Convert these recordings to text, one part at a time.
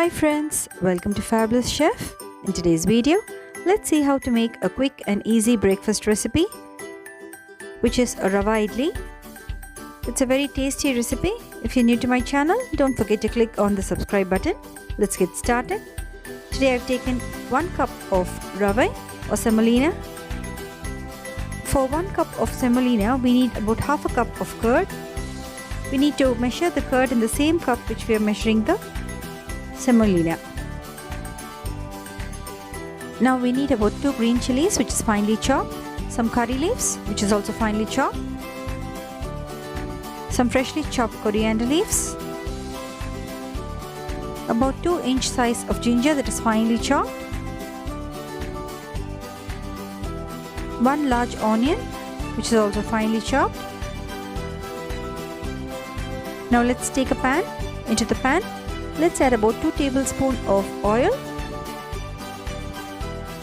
Hi friends, welcome to Fabulous Chef. In today's video, let's see how to make a quick and easy breakfast recipe, which is a Rava idly. It's a very tasty recipe. If you're new to my channel, don't forget to click on the subscribe button. Let's get started. Today I've taken 1 cup of rava or semolina. For 1 cup of semolina, we need about half a cup of curd. We need to measure the curd in the same cup which we are measuring the semolina. Now we need about 2 green chilies, which is finely chopped, some curry leaves, which is also finely chopped, some freshly chopped coriander leaves, about 2-inch size of ginger that is finely chopped, 1 large onion which is also finely chopped. Now let's take a pan. Into the pan, let's add about 2 tablespoons of oil.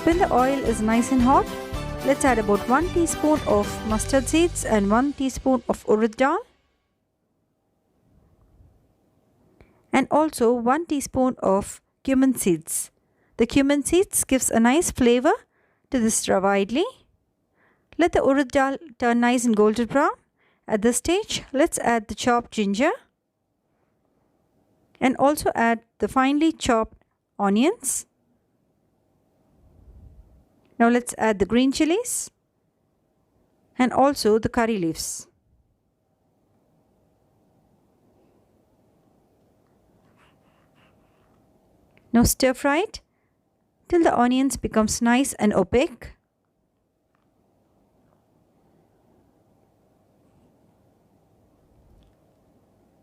When the oil is nice and hot, let's add about 1 teaspoon of mustard seeds and 1 teaspoon of urad dal, and also 1 teaspoon of cumin seeds. The cumin seeds gives a nice flavor to this rava idly. Let the urad dal turn nice and golden brown. At this stage, let's add the chopped ginger and also add the finely chopped onions. Now let's add the green chilies and also the curry leaves. Now stir fry it till the onions becomes nice and opaque.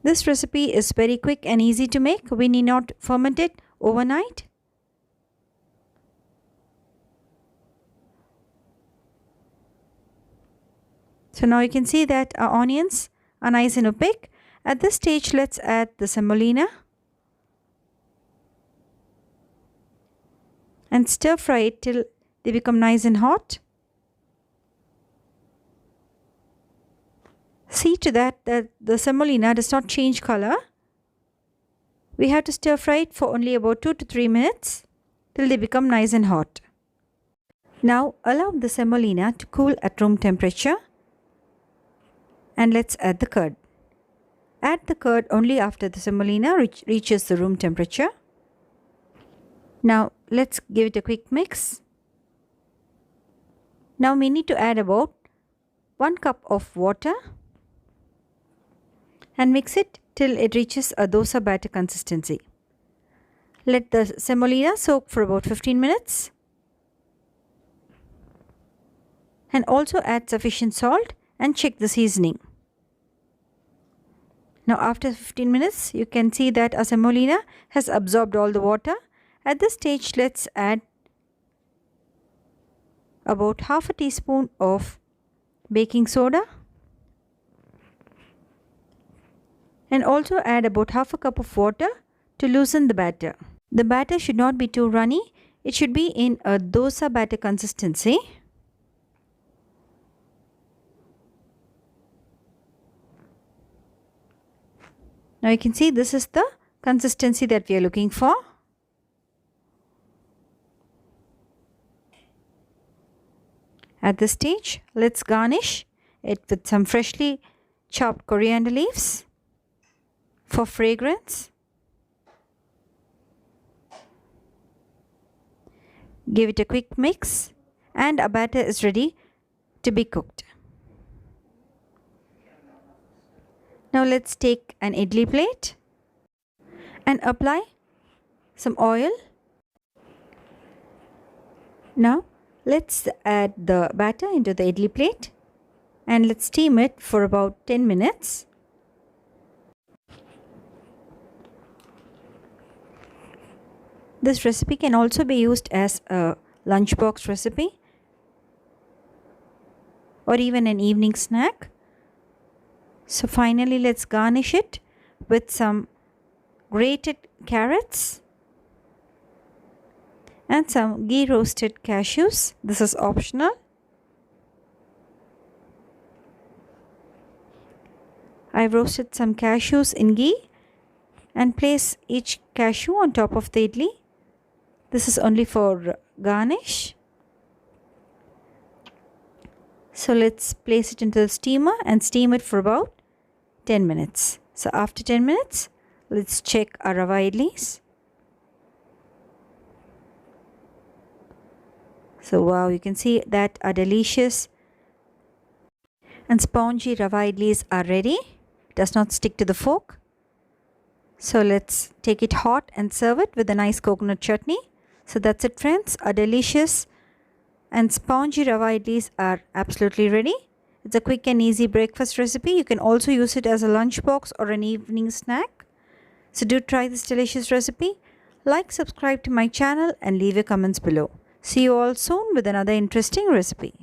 This recipe is very quick and easy to make. We need not ferment it overnight. So now you can see that our onions are nice and opaque. At this stage, let's add the semolina and stir fry it till they become nice and hot. See to that the semolina does not change color. We have to stir fry it for only about 2 to 3 minutes till they become nice and hot. Now allow the semolina to cool at room temperature and let's add the curd. Add the curd only after the semolina reaches the room temperature. Now let's give it a quick mix. Now we need to add about 1 cup of water and mix it till it reaches a dosa batter consistency. Let the semolina soak for about 15 minutes and also add sufficient salt and check the seasoning. Now after 15 minutes, you can see that our semolina has absorbed all the water. At this stage, let's add about half a teaspoon of baking soda and also add about half a cup of water to loosen the batter. The batter should not be too runny. It should be in a dosa batter consistency. Now you can see this is the consistency that we are looking for. At this stage, let's garnish it with some freshly chopped coriander leaves for fragrance. Give it a quick mix and our batter is ready to be cooked. Now let's take an idli plate and apply some oil. Now let's add the batter into the idli plate and let's steam it for about 10 minutes. This recipe can also be used as a lunchbox recipe or even an evening snack. So finally, let's garnish it with some grated carrots and some ghee roasted cashews. This is optional. I've roasted some cashews in ghee and place each cashew on top of the idli. This is only for garnish. So let's place it into the steamer and steam it for about 10 minutes. So after 10 minutes, let's check our rava idlis. So wow, you can see that our delicious and spongy rava idlis are ready. It does not stick to the fork. So let's take it hot and serve it with a nice coconut chutney. So that's it, friends. Our delicious and spongy rava idlis are absolutely ready. It's a quick and easy breakfast recipe. You can also use it as a lunchbox or an evening snack. So do try this delicious recipe. Like, subscribe to my channel and leave your comments below. See you all soon with another interesting recipe.